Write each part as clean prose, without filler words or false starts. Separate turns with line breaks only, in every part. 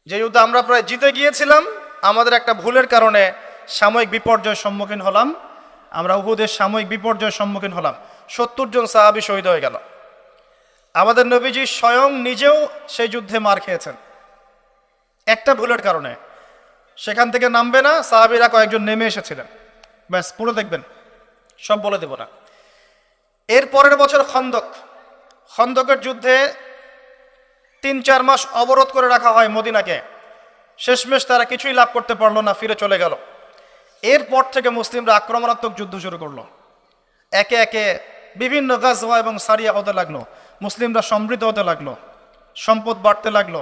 যে যুদ্ধে আমরা প্রায় জিতে গিয়েছিলাম, আমাদের একটা ভুলের কারণে সাময়িক বিপর্যয়ের সম্মুখীন হলাম। আমরা উহুদের সাময়িক বিপর্যয়ের সম্মুখীন হলাম, 70 জন সাহাবী শহীদ হয়ে গেল। আমাদের নবীজি স্বয়ং নিজেও সেই যুদ্ধে মার খেয়েছেন একটা ভুলের কারণে। সেখান থেকে নামবে না, সাহাবীরা কয়েকজন নেমে এসেছিলেন, ব্যাস পুরো দেখবেন, সব বলে দেব না। এর পরের বছর খন্দকের যুদ্ধে 3-4 মাস অবরোধ করে রাখা হয় মদিনাকে। শেষমেশ তারা কিছুই লাভ করতে পারলো না, ফিরে চলে গেল। এরপর থেকে মুসলিমরা আক্রমণাত্মক যুদ্ধ শুরু করলো। একে একে বিভিন্ন গাজওয়া এবং সারিয়া হতে লাগলো, মুসলিমরা সমৃদ্ধ হতে লাগলো, সম্পদ বাড়তে লাগলো,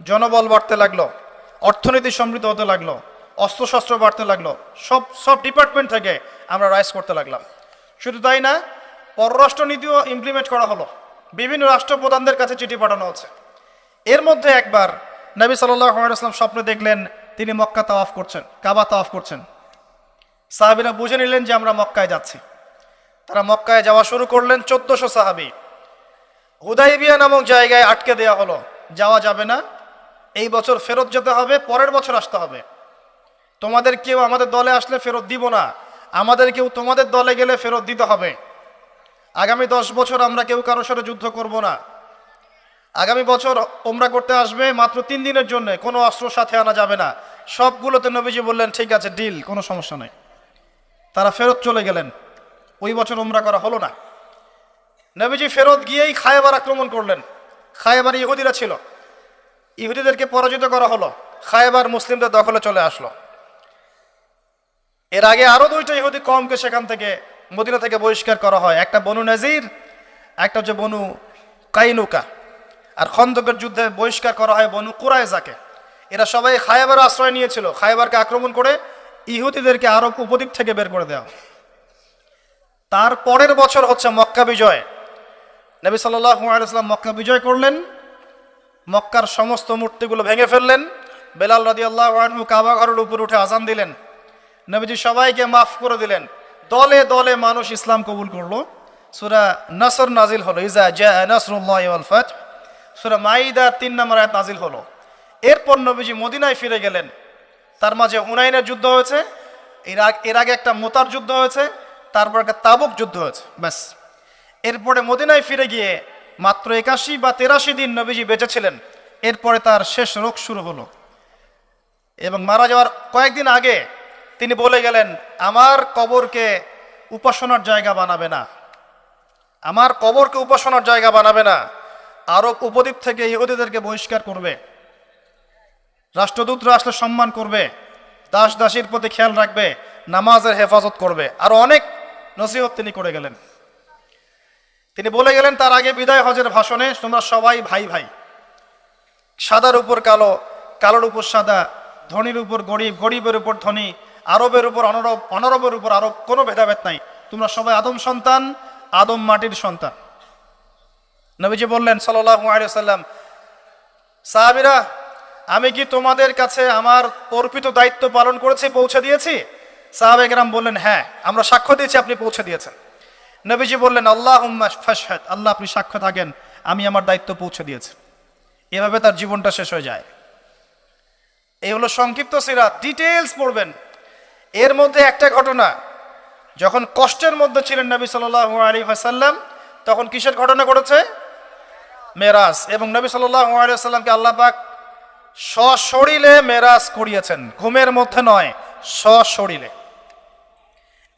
জনবল বাড়তে লাগলো, অর্থনীতি সমৃদ্ধ হতে লাগলো, অস্ত্রশস্ত্র বাড়তে লাগলো, সব ডিপার্টমেন্ট থেকে আমরা রাইজ করতে লাগলাম। শুধু তাই না, পররাষ্ট্র নীতিও ইমপ্লিমেন্ট করা হলো, বিভিন্ন রাষ্ট্রপ্রধানদের কাছে চিঠি পাঠানো হচ্ছে। এর মধ্যে একবার নবী সাল্লাল্লাহু আলাইহি ওয়াসাল্লাম স্বপ্নে দেখলেন তিনি মক্কা তাওয়াফ করছেন, কাবা তাওয়াফ করছেন। সাহাবীরা বুঝে নিলেন যে আমরা মক্কায় যাচ্ছি। তারা মক্কায় যাওয়া শুরু করলেন। 1400 সাহাবী হুদাইবিয়া নামক জায়গায় আটকে দেওয়া হলো, যাওয়া যাবে না, এই বছর ফেরত যেতে হবে, পরের বছর আসতে হবে। তোমাদের কেউ আমাদের দলে আসলে ফেরত দিব না, আমাদের কেউ তোমাদের দলে গেলে ফেরত দিতে হবে। আগামী 10 বছর আমরা কেউ কারোর সাথে যুদ্ধ করব না। আগামী বছর ওমরা করতে আসবে মাত্র 3 দিনের জন্য, কোনো অস্ত্র সাথে আনা যাবে না। সবগুলোতে নবীজি বললেন ঠিক আছে, ডিল, কোনো সমস্যা নেই। তারা ফেরত চলে গেলেন। ওই বছর ওমরা করা হলো না। নবীজি ফেরত গিয়েই খায়বার আক্রমণ করলেন। খায়বার ইহুদিরা ছিল, ইহুদিদেরকে পরাজিত করা হলো, খায়বার মুসলিমদের দখলে চলে আসলো। এর আগে আরো 2টা ইহুদি কমকে সেখান থেকে, মদিনা থেকে বহিষ্কার করা হয়। একটা বনু নাজির, একটা হচ্ছে বনু কাইনুকা। আর খন্দকের যুদ্ধে বহিষ্কার করা হয় বনু কুরাইজাকে। এরা সবাই খায়বার আশ্রয় নিয়েছিল। খায়বারকে আক্রমণ করে ইহুদিদেরকে আরব উপদ্বীপ থেকে বের করে দেওয়া। তার পরের বছর হচ্ছে মক্কা বিজয়। নবী সাল্লাল্লাহু আলাইহি ওয়াসাল্লাম মক্কা বিজয় করলেন, মক্কার সমস্ত মূর্তিগুলো ভেঙে ফেললেন। বেলাল রাদিয়াল্লাহু আনহু কাবা ঘরের উপর উঠে আজান দিলেন। নবীজি সবাইকে মাফ করে দিলেন। দলে দলে মানুষ ইসলাম কবুল করলো। সূরা নাসর নাজিল হলো, ইজা জাআ নাসরুল্লাহি ওয়াল ফাত। সূরা মাইদা 3 নম্বর আয়াত নাজিল হলো। এরপর নবীজি মদিনায় ফিরে গেলেন। তার মাঝে হুনাইনের যুদ্ধ হয়েছে, এর আগে একটা মোতার যুদ্ধ হয়েছে, তারপর একটা তাবুক যুদ্ধ হয়েছে, ব্যাস। এরপরে মদিনায় ফিরে গিয়ে মাত্র 81 বা 83 দিন নবীজি বেঁচে ছিলেন। এরপরে তার শেষ রোগ শুরু হলো এবং মারা যাওয়ার কয়েকদিন আগে তিনি বলে গেলেন, আমার কবরকে উপাসনার জায়গা বানাবে না, আমার কবরকে উপাসনার জায়গা বানাবে না। আরব উপদ্বীপ থেকে ইহুদিদেরকে বহিষ্কার করবে, রাষ্ট্রদূতরা আসলে সম্মান করবে, দাস দাসীর প্রতি খেয়াল রাখবে, নামাজের হেফাজত করবে। আরো অনেক নসিহত তিনি করে গেলেন। তিনি বলে গেলেন তার আগে বিদায় হজের ভাষণে, তোমরা সবাই ভাই ভাই, সাদার উপর কালো, কালোর উপর সাদা, ধনীর উপর গরিব, গরিবের উপর ধনী, আরবের উপর অনরব, অনরবের উপর আরব, কোনো ভেদাভেদ নাই। তোমরা সবাই আদম সন্তান, আদম মাটির সন্তান। নবীজি বললেন সাল্লাল্লাহু আলাইহি ওয়াসাল্লাম, সাহাবীরা, আমি কি তোমাদের কাছে আমার অর্পিত দায়িত্ব পালন করেছি, পৌঁছে দিয়েছি? সাহাবায়ে কেরাম বললেন, হ্যাঁ, আমরা সাক্ষ্য দিয়েছি আপনি পৌঁছে দিয়েছেন। নবীজি বললেন, আল্লাহুম্মা ফাশহাদ, আল্লাহ আপনি সাক্ষ্য থাকেন আমি আমার দায়িত্ব পৌঁছে দিয়েছি। এভাবে তার জীবনটা শেষ হয়ে যায়। এই হলো সংক্ষিপ্ত সিরাত, ডিটেইলস পড়বেন। এর মধ্যে একটা ঘটনা, যখন কষ্টের মধ্যে ছিলেন নবী সাল্লাল্লাহু আলাইহি ওয়াসাল্লাম, তখন কিসের ঘটনা ঘটেছে? মেরাজ। এবং নবী সাল্লাল্লাহু আলাইহি ওয়াসাল্লামকে আল্লাহ পাক সশরীরে মেরাজ করিয়েছেন, ঘুমের মধ্যে নয়, সশরীরে।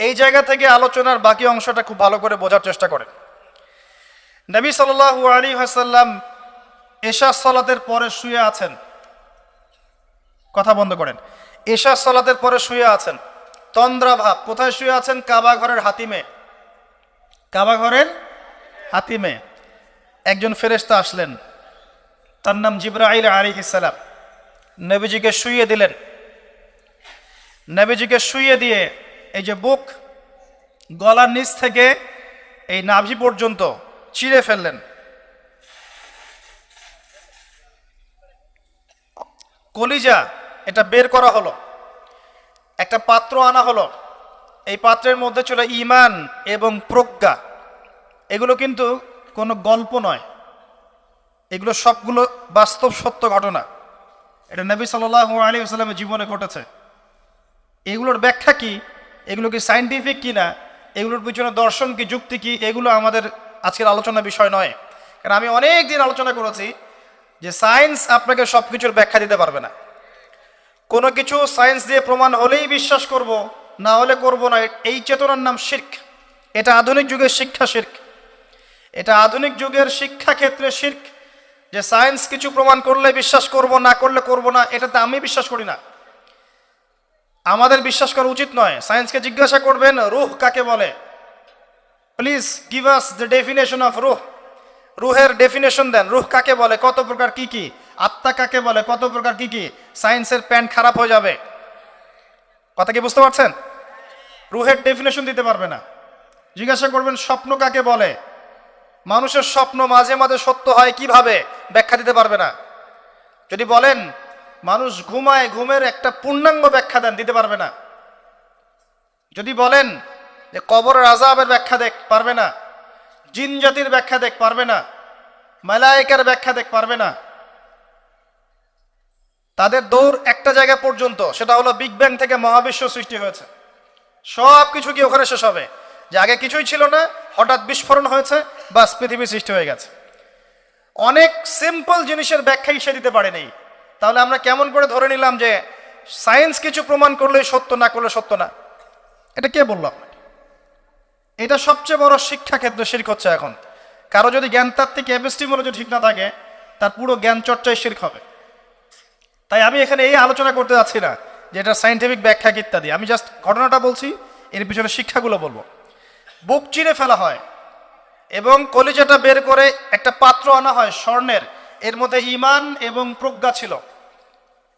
এই জায়গা থেকে আলোচনার বাকি অংশটা খুব ভালো করে বোঝার চেষ্টা করেন। নবী সাল্লাল্লাহু আলাইহি ওয়াসাল্লাম এশা সালাতের পরে শুয়ে আছেন, কথা বন্ধ করেন, এশা সালাতের পরে শুয়ে আছেন, তন্দ্রা ভাব। কোথায় শুয়ে আছেন? কাবা ঘরের হাতিমে। কাবা ঘরের হাতিমে একজন ফেরেশতা আসলেন, তার নাম জিবরাইল আলাইহিস সালাম। নবীজিকে শুইয়ে দিলেন। নবীজিকে শুইয়ে দিয়ে এই যে বুক, গলার নিচ থেকে এই নাভি পর্যন্ত চিরে ফেললেন। কলিজা এটা বের করা হলো, একটা পাত্র আনা হলো। এই পাত্রের মধ্যে ছিল ঈমান এবং প্রজ্ঞা। এগুলো কিন্তু কোনো গল্প নয়, এগুলো সবগুলো বাস্তব সত্য ঘটনা। এটা নবী সাল্লাল্লাহু আলাইহি ওয়াসাল্লামের জীবনে ঘটেছে। এগুলোর ব্যাখ্যা কি, এগুলো কি সায়েন্টিফিক কি না, এগুলোর পিছনে দর্শন কি, যুক্তি কি, এগুলো আমাদের আজকের আলোচনার বিষয় নয়। কারণ আমি অনেক দিন আলোচনা করেছি যে সায়েন্স আপনাকে সব কিছুর ব্যাখ্যা দিতে পারবে না। কোনো কিছু সায়েন্স দিয়ে প্রমাণ হলেই বিশ্বাস করব, না হলে করব না, এই চেতনার নাম শিরক। এটা আধুনিক যুগের শিক্ষা শিরক, এটা আধুনিক যুগের শিক্ষা ক্ষেত্রে শিরক। যে সায়েন্স কিছু প্রমাণ করলে বিশ্বাস করব, না করলে করব না, এটাতে আমি বিশ্বাস করি না, আমাদের বিশ্বাস করা উচিত নয়। সায়েন্সকে জিজ্ঞাসা করবেন রূহ কাকে বলে, please give us the definition of রূহ। রূহের ডেফিনেশন দেন, রূহ কাকে বলে, কত প্রকার কি কি, আত্মা কাকে বলে, কত প্রকার কি কি। সায়েন্সের প্যান্ট খারাপ হয়ে যাবে। কথা কি বুঝতে পারছেন? রূহের ডেফিনেশন দিতে পারবে না। জিজ্ঞাসা করবেন স্বপ্ন কাকে বলে, মানুষের স্বপ্ন মাঝে মাঝে সত্য হয় কিভাবে, ব্যাখ্যা দিতে পারবে না। যদি বলেন মানুষ ঘুমায়, ঘুমের একটা পূর্ণাঙ্গ ব্যাখ্যা দেন, দিতে পারবে না। যদি বলেন যে কবরের আযাবের ব্যাখ্যা দেখ, পারবে না। জিন জাতির ব্যাখ্যা দেখ, পারবে না। মালায়েকার ব্যাখ্যা দেখ, পারবে না। তাদের দৌড় একটা জায়গা পর্যন্ত, সেটা হলো বিগ ব্যাং থেকে মহাবিশ্ব সৃষ্টি হয়েছে। সব কিছু কি ওখানে শেষ হবে? যে আগে কিছুই ছিল না, হঠাৎ বিস্ফোরণ হয়েছে, বাস পৃথিবী সৃষ্টি হয়ে গেছে। অনেক সিম্পল জিনিসের ব্যাখ্যাই সে দিতে পারেনি। তাহলে আমরা কেমন করে ধরে নিলাম যে সায়েন্স কিছু প্রমাণ করলে সত্য, না করলে সত্য না? এটা কে বলল আপনাকে? এটা সবচেয়ে বড় শিক্ষা ক্ষেত্রে শিরক হচ্ছে এখন। কারো যদি জ্ঞানতাত্ত্বিক এপিস্টিমোলজি ঠিক না থাকে, তার পুরো জ্ঞান চর্চায় শিরক হবে। তাই আমি এখানে এই আলোচনা করতে যাচ্ছি না যে এটা সায়েন্টিফিক ব্যাখ্যা ইত্যাদি, আমি জাস্ট ঘটনাটা বলছি, এর পিছনে শিক্ষাগুলো বলবো। বুক চিরে ফেলা হয় এবং কলিজাটা বের করে একটা পাত্র আনা হয় স্বর্ণের, এর মধ্যে ঈমান এবং প্রজ্ঞা ছিল।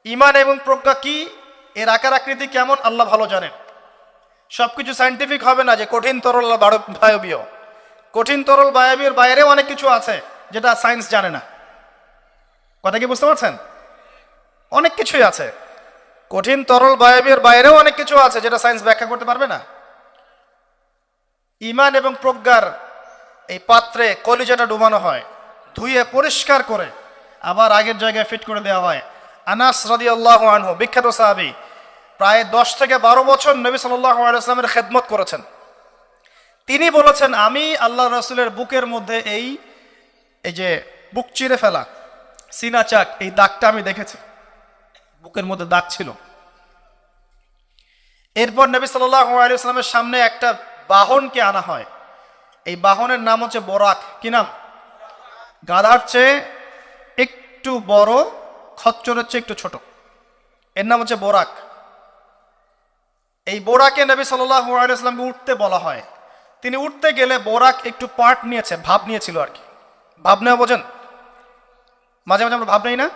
ঈমান এবং প্রজ্ঞা কি, এর আকার আকৃতি কেমন, আল্লাহ ভালো জানেন। সবকিছু সায়েন্টিফিক হবে না যে কঠিন তরল বায়বীয়। কঠিন তরল বায়বীয় বাইরেও অনেক কিছু আছে যেটা সায়েন্স জানে না। কথা কি বুঝতে পারছেন? অনেক কিছুই আছে, কঠিন তরল বায়বীয় বাইরেও অনেক কিছু আছে যেটা সায়েন্স ব্যাখ্যা করতে পারবে না। ঈমান এবং প্রজ্ঞার এই পাত্রে কলিজাটা ডুবানো হয়, ধুয়ে পরিষ্কার করে আবার আগের জায়গায় ফিট করে দেওয়া হয়। আনাস রাদিয়াল্লাহু আনহু, বিখ্যাত সাহাবী, প্রায় 10 থেকে 12 বছর নবী সাল্লাল্লাহু আলাইহি ওয়াসাল্লামের খেদমত করেছেন। তিনি বলেছেন, আমি আল্লাহ রাসূলের বুকের মধ্যে এই যে বুক চিরে ফেলা, সিনা চাক, এই দাগটা আমি দেখেছি, বুকের মধ্যে দাগ ছিল। এরপর নবী সাল্লাল্লাহু আলাইহি ওয়াসাল্লামের সামনে একটা বাহনকে আনা হয়। এই বাহনের নাম হচ্ছে বোরাক। কি নাম? গাধার চেয়ে একটু বড়, খচ্চরের চেয়ে একটু ছোট, এর নাম হচ্ছে বোরাক। এই বোরাকে নবী সাল্লাল্লাহু আলাইহি ওয়াসাল্লামকে উঠতে বলা হয়। তিনি উঠতে গেলে বোরাক একটু পার্ট নিয়েছে, ভাব নিয়েছিল আর কি। ভাব নেওয়া বোঝেন? মাঝে মাঝে আমরা ভাব নেই না?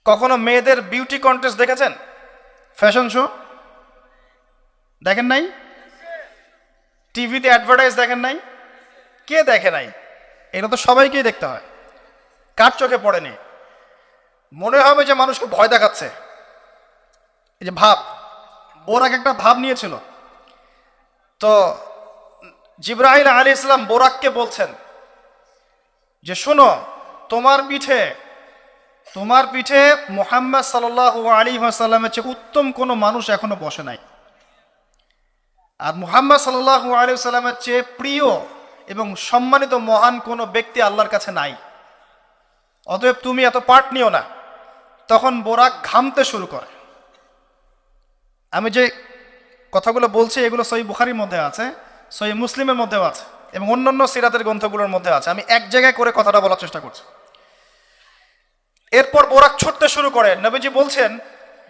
কখনো মেয়েদের বিউটি কন্টেস্ট দেখেছেন? ফ্যাশন শো দেখেন নাই? টিভিতে অ্যাডভার্টাইজ দেখেন নাই? কে দেখে নাই? এটা তো সবাইকেই দেখতে হয়। কার চোখে পড়েনি? মনে হবে যে মানুষকে ভয় দেখাচ্ছে। এই যে ভাব, বোরাক একটা ভাব নিয়েছিল। তো জিবরাইল আলাইহিস সালাম বোরাককে বলছেন যে শোনো, তোমার পিঠে মুহাম্মদ সাল্লাল্লাহু আলাইহি ওয়াসাল্লামের চেয়ে উত্তম কোনো মানুষ এখনো বসে নাই, আর মুহাম্মদ সাল্লাল্লাহু আলাইহি ওয়াসাল্লামের চেয়ে প্রিয় এবং সম্মানিত মহান কোনো ব্যক্তি আল্লাহর কাছে নাই। অতএব তুমি এত পার্ট নিও না। তখন বোরাক ঘামতে শুরু করে। আমি যে কথাগুলো বলছি এগুলো সহিহ বুখারীর মধ্যে আছে, সহিহ মুসলিমের মধ্যেও আছে এবং অন্যান্য সিরাতের গ্রন্থগুলোর মধ্যে আছে। আমি এক জায়গায় করে কথাটা বলার চেষ্টা করছি। এরপর বোরাক ছুটতে শুরু করে। নবীজি বলছেন,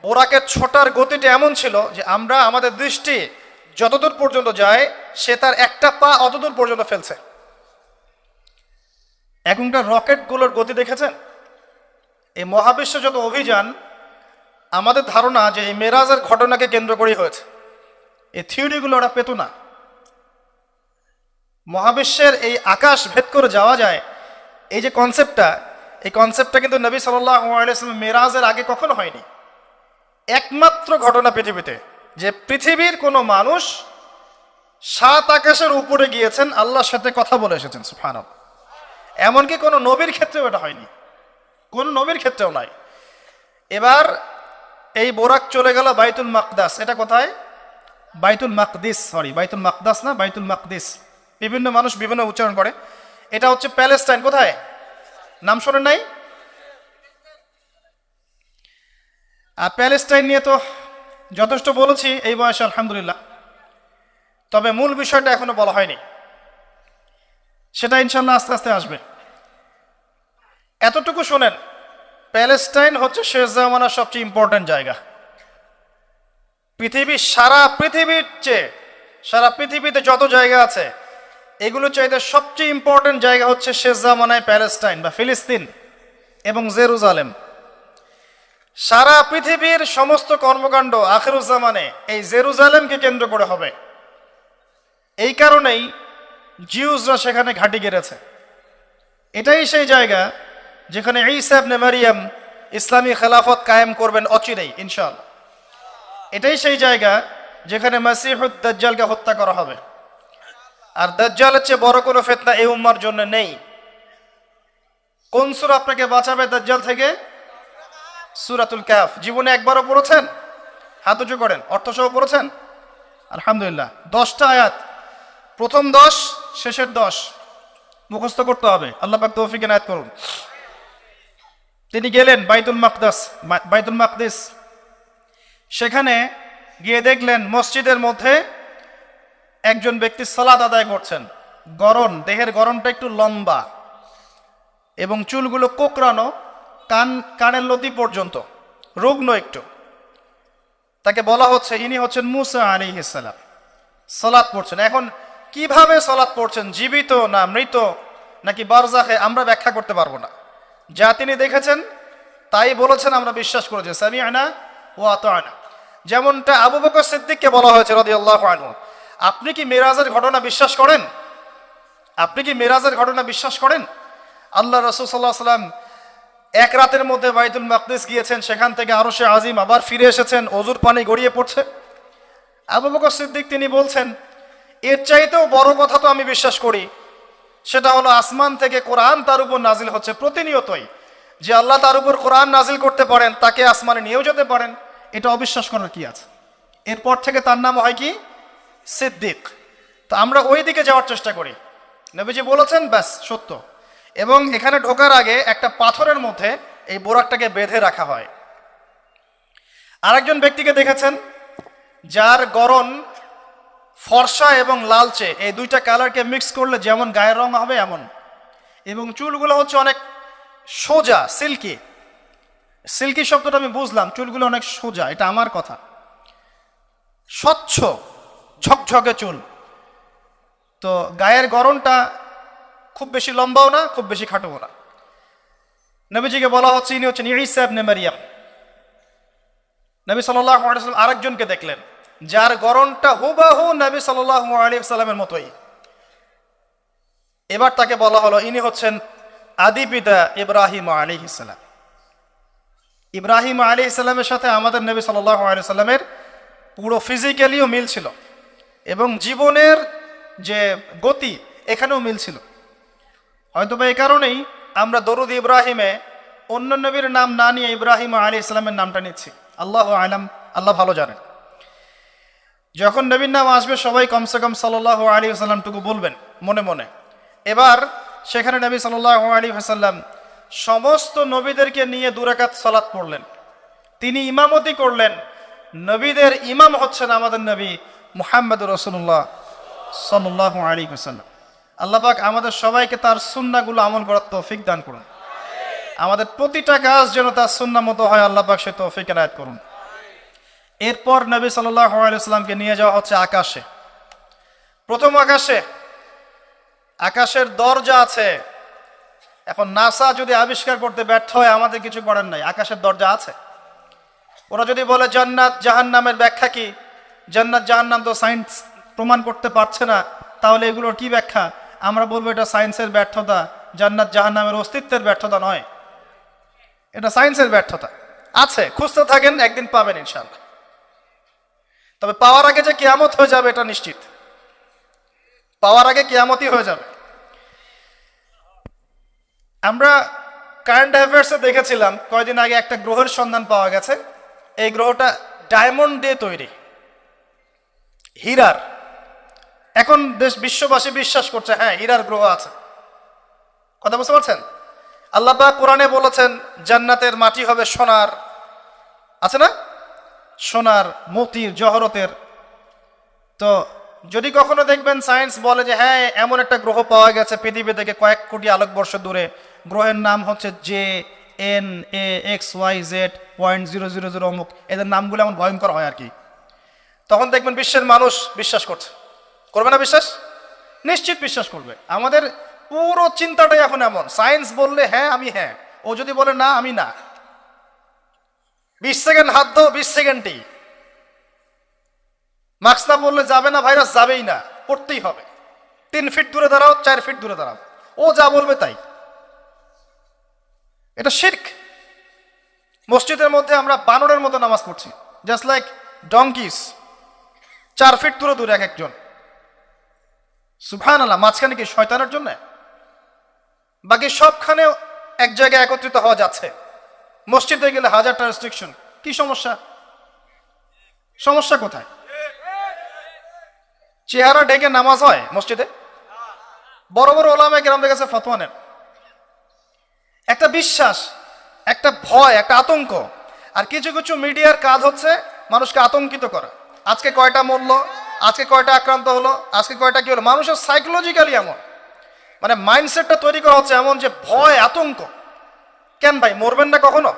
বোরাকের ছোটার গতিটা এমন ছিল যে আমরা আমাদের দৃষ্টি যতদূর পর্যন্ত যায়, সে তার একটা পা অতদূর পর্যন্ত ফেলছে। এখনকার রকেটগুলোর গতি দেখেছেন? এই মহাবিশ্ব যত অভিযান, আমাদের ধারণা যে এই মেরাজের ঘটনাকে কেন্দ্র করেই হয়েছে। এই থিওরিগুলো ওরা পেত না। মহাবিশ্বের এই আকাশ ভেদ করে যাওয়া যায়, এই যে কনসেপ্টটা, এই কনসেপ্টটা কিন্তু নবী সাল্লাল্লাহু আলাইহি ওয়াসাল্লাম মেরাজের আগে কখনো হয়নি। একমাত্র ঘটনা পৃথিবীতে যে পৃথিবীর কোনো মানুষ 7 আকাশের উপরে গিয়েছেন, আল্লাহর সাথে কথা বলে এসেছেন। সুবহানাল্লাহ। এমনকি কোনো নবীর ক্ষেত্রেও এটা হয়নি। কোন নবীর ক্ষেত্রেও নাই। এবার এই বোরাক চলে গেল বাইতুল মাকদাস। এটা কোথায়? বাইতুল মাকদিস, বাইতুল মাকদাস না, বাইতুল মাকদিস। বিভিন্ন মানুষ বিভিন্ন উচ্চারণ করে। এটা হচ্ছে প্যালেস্টাইন। কোথায়? নাম শোনেন নাই? আর প্যালেস্টাইন নিয়ে তো যথেষ্ট বলেছি এই বয়সে, আলহামদুলিল্লাহ। তবে মূল বিষয়টা এখনো বলা হয়নি, সেটা ইনশাল্লাহ আস্তে আস্তে আসবে। এতটুকু শোনেন, প্যালেস্টাইন হচ্ছে শেষ জামানার সবচেয়ে ইম্পর্টেন্ট জায়গা। সারা পৃথিবীর চেয়ে, সারা পৃথিবীতে যত জায়গা আছে এগুলো চাইতে সবচেয়ে ইম্পর্টেন্ট জায়গা হচ্ছে শেষ জামানায় প্যালেস্টাইন বা ফিলিস্তিন এবং জেরুজালেম। সারা পৃথিবীর সমস্ত কর্মকাণ্ড আখিরুজ্জামানে এই জেরুজালেমকে কেন্দ্র করে হবে। এই কারণেই জিউসরা সেখানে ঘাঁটি গেড়েছে। এটাই সেই জায়গা যেখানে ঈসা ইবনে মারিয়াম ইসলামী খেলাফত কায়েম করবেন অচিরেই ইনশাআল্লাহ। এটাই সেই জায়গা যেখানে মাসিহুদ দাজ্জালকে হত্যা করা হবে। আর দাজ্জালের চেয়ে বড় কোনো ফিতনা এই উম্মার জন্য নেই। কোন সূরা আপনাকে বাঁচাবে দাজ্জাল থেকে? সূরাতুল কাহফ। জীবনে একবারও পড়েছেন? হাত উঁচু করেন। অর্থসহ পড়েছেন? আলহামদুলিল্লাহ। 10টা আয়াত, প্রথম 10, শেষের 10 মুখস্থ করতে হবে। আল্লাহ পাক তৌফিক এনায়েত করুন। তিনি গেলেন বাইতুল মাকদিস। সেখানে গিয়ে দেখলেন মসজিদের মধ্যে একজন ব্যক্তি সালাত আদায় করছেন। দেহের গড়নটা একটু লম্বা এবং চুলগুলো কোকড়ানো, কানের লতি পর্যন্ত, রুগ্ন একটু। তাকে বলা হচ্ছে ইনি হচ্ছেন মুসা আলাইহিস সালাম, সালাত পড়ছেন। এখন কিভাবে সালাত পড়ছেন, জীবিত না মৃত নাকি বারজাখে, আমরা ব্যাখ্যা করতে পারবো না। যা তিনি দেখেছেন তাই বলেছেন, আমরা বিশ্বাস করেছি। সামি'না ওয়া আতা'না। যেমনটা আবু বকর সিদ্দিককে বলা হয়েছে রাদিয়াল্লাহু আনহু, আপনি কি মিরাজের ঘটনা বিশ্বাস করেন? আপনি কি মিরাজের ঘটনা বিশ্বাস করেন? আল্লাহ রাসূল সাল্লাল্লাহু আলাইহি ওয়াসাল্লাম এক রাতের মধ্যে বাইতুল মাকদিস গিয়েছেন, সেখান থেকে আরশে আজিম, আবার ফিরে এসেছেন, ওযুর পানি গড়িয়ে পড়ছে। আবু বকর সিদ্দিক তিনি বলছেন, এর চাইতেও বড় কথা তো আমি বিশ্বাস করি, সেটা হলো আসমান থেকে কোরআন তার উপর নাজিল হচ্ছে প্রতিনিয়তই। যে আল্লাহ তার উপর কোরআন নাজিল করতে পারেন তাকে আসমানে নিয়েও যেতে পারেন, এটা অবিশ্বাস করার কি আছে? এরপর থেকে তার নাম হয় কি? সিদ্দিক। তো আমরা ওই দিকে যাওয়ার চেষ্টা করি। নবীজি বলেছেন, ব্যাস সত্য। এবং এখানে ঢোকার আগে একটা পাথরের মধ্যে এই বোরাকটাকে বেঁধে রাখা হয়। আরেকজন ব্যক্তিকে দেখেছেন যার গড়ন ফর্সা এবং লালচে, এই দুইটা কালারকে মিক্স করলে যেমন গায়ের রং হবে এমন, এবং চুলগুলো হচ্ছে অনেক সোজা, সিল্কি। সিল্কি শব্দটা আমি বুঝলাম, চুলগুলো অনেক সোজা, এটা আমার কথা। স্বচ্ছ ঝকঝকে চুল। তো গায়ের গড়নটা খুব বেশি লম্বাও না, খুব বেশি খাটোও না। নবীজিকে বলা হচ্ছে ইনি হচ্ছেন ঈসা ইবনে মারিয়াম। নবী সাল্লাল্লাহু আলাইহি ওয়াসাল্লাম আরেকজনকে দেখলেন যার গড়নটা হুবাহু নবী সাল্লাল্লাহু আলাইহি ওয়াসাল্লামের মতোই। এবার তাকে বলা হলো ইনি হচ্ছেন আদি পিতা ইব্রাহিম আলাইহিস সালাম। ইব্রাহিম আলাইহিস সালামের সাথে আমাদের নবী সাল্লাল্লাহু আলাইহি ওয়াসাল্লামের পুরো ফিজিক্যালিও মিল ছিল এবং জীবনের যে গতি এখানেও মিল ছিল। হয়তোবা এই কারণেই আমরা দরুদ ইব্রাহিমে অন্য নবীর নাম না নিয়ে ইব্রাহিম আলাইহিস সালামের নামটা নিচ্ছি। আল্লাহু আলাম, আল্লাহ ভালো জানেন। যখন নবীর নাম আসবে সবাই কমসে কম সাল্লাল্লাহু আলাইহি ওয়াসাল্লামটুকু বলবেন মনে মনে। এবার সেখানে নবী সাল্লাল্লাহু আলাইহি ওয়াসাল্লাম সমস্ত নবীদেরকে নিয়ে 2 রাকাত সালাত পড়লেন। তিনি ইমামতি করলেন। নবীদের ইমাম হচ্ছেন আমাদের নবী মুহাম্মদুর রাসূলুল্লাহ সাল্লাল্লাহু আলাইহি ওয়াসাল্লাম। আল্লাহ পাক আমাদের সবাইকে তার সুন্নাহগুলো আমল করার তৌফিক দান করুন। আমাদের প্রতিটা কাজ যেন তার সুন্নাহ মতো হয়, আল্লাহ পাক সে তৌফিক এনায়েত করুন। এরপর নবী সাল্লাল্লাহু আলাইহি ওয়াসাল্লামকে নিয়ে যাওয়া হচ্ছে আকাশে। প্রথম আকাশের দরজা আছে। এখন নাসা যদি আবিষ্কার করতে ব্যর্থ হয় আমাদের কিছু করার নাই, আকাশের দরজা আছে। ওরা যদি বলে জান্নাত জাহান্নামের ব্যাখ্যা কি, জান্নাত জাহান্নাম তো সায়েন্স প্রমাণ করতে পারছে না, তাহলে এগুলোর কি ব্যাখ্যা? আমরা বলবো এটা সায়েন্সের ব্যর্থতা, জান্নাত জাহান্নামের অস্তিত্বের ব্যর্থতা নয়, এটা সায়েন্সের ব্যর্থতা। আছে, খুঁজতে থাকেন, একদিন পাবেন ইনশাআল্লাহ। তবে পাওয়ার আগে যে কিয়ামত হয়ে যাবে এটা নিশ্চিত, পাওয়ার আগে কিয়ামতই হয়ে যাবে। আমরা কারেন্ট অ্যাফেয়ার্সে দেখেছিলাম কয়েকদিন আগে একটা গ্রহের সন্ধান পাওয়া গেছে। এই গ্রহটা ডায়মন্ড দিয়ে তৈরি, হীরার। এখন বিশ্ববাসী বিশ্বাস করছে হ্যাঁ হীরার গ্রহ আছে। কথা বুঝতে পারছেন? আল্লাহ পাক কোরআনে বলেছেন জান্নাতের মাটি হবে সোনার, আছে না, সোনার, মতির, জহরতের। তো যদি কখনো দেখবেন সায়েন্স বলে যে হ্যাঁ এমন একটা গ্রহ পাওয়া গেছে পৃথিবী থেকে কয়েক কোটি আলোকবর্ষ দূরে, গ্রহের নাম হচ্ছে JNAXYZ.000 অমুক, এদের নামগুলো এমন ভয়ঙ্কর হয় আর কি, তখন দেখবেন বিশ্বের মানুষ বিশ্বাস করছে। করবে না বিশ্বাস? নিশ্চিত বিশ্বাস করবে। আমাদের পুরো চিন্তাটাই এখন এমন, সায়েন্স বললে হ্যাঁ আমি হ্যাঁ, ও যদি বলে না আমি না। 20 সেকেন্ড হাত দাও, 20 সেকেন্ডই। মাস্ক না বললে যাবে না, ভাইরাস যাবেই না, পড়তেই হবে। 3 ফিট দূরে দাঁড়াও, 4 ফিট দূরে দাঁড়াও, ও যা বলবে তাই। এটা শিরক। মসজিদের মধ্যে আমরা বানরের মতো নামাজ পড়ছি, জাস্ট লাইক ডঙ্কিস, 4 ফিট দূরে দূরে এক একজন। সুবহানাল্লাহ, মাঝখানে কি শয়তানের জন্য? বাকি সবখানে এক জায়গায় একত্রিত হওয়া যাচ্ছে। মসজিদে গেলে 1000টা রেস্ট্রিকশন, কি সমস্যা? সমস্যা কোথায়? চেহারা ঢেকে নামাজ হয় মসজিদে? বড় বড় ওলামায়ে কেরামদের কাছে ফতোয়া নেন। একটা বিশ্বাস, একটা ভয়, একটা আতঙ্ক। আর কিছু কিছু মিডিয়ার কাজ হচ্ছে মানুষকে আতঙ্কিত করা। আজকে কয়টা মরলো, আজকে কয়টা আক্রান্ত হলো, আজকে কয়টা কি হলো। মানুষের সাইকোলজিক্যালি এমন, মানে মাইন্ডসেটটা তৈরি করা হচ্ছে এমন যে ভয়, আতঙ্ক। কেন ভাই, মরবেন না কখনো?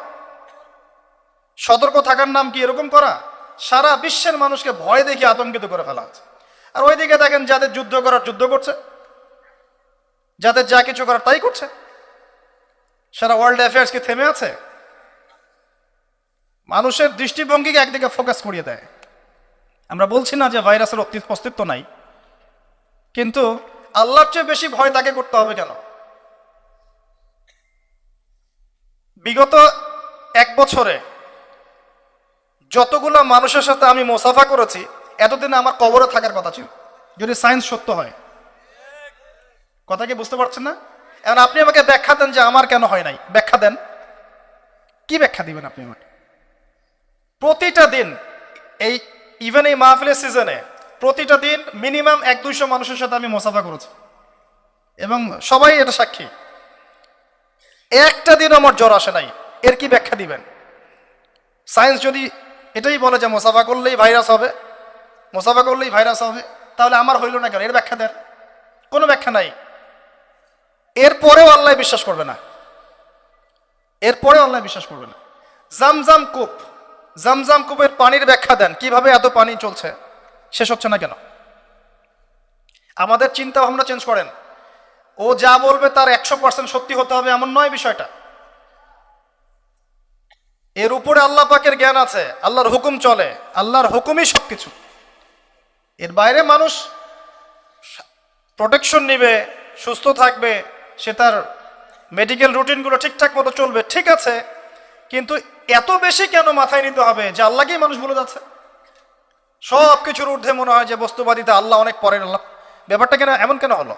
সতর্ক থাকার নাম কি এরকম করা? সারা বিশ্বের মানুষকে ভয় দেখিয়ে আতঙ্কিত করে ফেলা হচ্ছে। আর ওইদিকে দেখেন যাদের যুদ্ধ করার যুদ্ধ করছে, যাদের যা কিছু করার তাই করছে। সারা ওয়ার্ল্ড অ্যাফেয়ার্স কি থেমে আছে? মানুষের দৃষ্টিভঙ্গিকে একদিকে ফোকাস করিয়ে দেয়। আমরা বলছি না যে ভাইরাসের অস্তিত্ব নাই, কিন্তু আল্লাহর চেয়ে বেশি ভয় তাকে করতে হবে কেন? বিগত 1 বছরে যতগুলো মানুষের সাথে আমি মোসাফা করেছি, এতদিনে আমার কবরে থাকার কথা ছিল, যদি সায়েন্স সত্য হয়। কথা কি বুঝতে পারছেন না? এখন আপনি আমাকে ব্যাখ্যা দেন যে আমার কেন হয় নাই, ব্যাখ্যা দেন। কি ব্যাখ্যা দিবেন আপনি আমাকে? প্রতিটা দিন এই ইভেন এই মাহফিলের সিজনে প্রতিটা দিন মিনিমাম 100-200 মানুষের সাথে আমি মোসাফা করেছি, এবং সবাই এটা সাক্ষী। একটা দিন আমার জ্বর আসে নাই, এর কি ব্যাখ্যা দিবেন? সায়েন্স যদি এটাই বলে যে মোসাফা করলেই ভাইরাস হবে, মোসাফা করলেই ভাইরাস হবে, তাহলে আমার হইল না কেন? এর ব্যাখ্যা দেন। কোনো ব্যাখ্যা নাই। এরপরেও আল্লাহ বিশ্বাস করবে না, এরপরেও আল্লাহ বিশ্বাস করবে না। জামজাম কূপ, জামজাম কূপের পানির ব্যাখ্যা দেন, কিভাবে এত পানি চলছে, শেষ হচ্ছে না কেন? আমাদের চিন্তা ভাবনা চেঞ্জ করেন। ও যা বলবে তার 100% সত্যি হতে হবে এমন নয় বিষয়টা। এর উপরে আল্লাহ পাকের জ্ঞান আছে, আল্লাহর হুকুম চলে, আল্লাহর হুকুমই সবকিছু। এর বাইরে মানুষ প্রোটেকশন নিবে, সুস্থ থাকবে, সে তার মেডিকেল রুটিনগুলো ঠিকঠাক মতো চলবে, ঠিক আছে, কিন্তু এত বেশি কেন মাথায় নিতে হবে যে আল্লাহকেই মানুষ ভুলে যাচ্ছে? সব কিছুর ঊর্ধ্বে মনে হয় যে বস্তুবাদিতা, আল্লাহ অনেক পরের। আল্লাহ, ব্যাপারটা কেন এমন কেন হলো?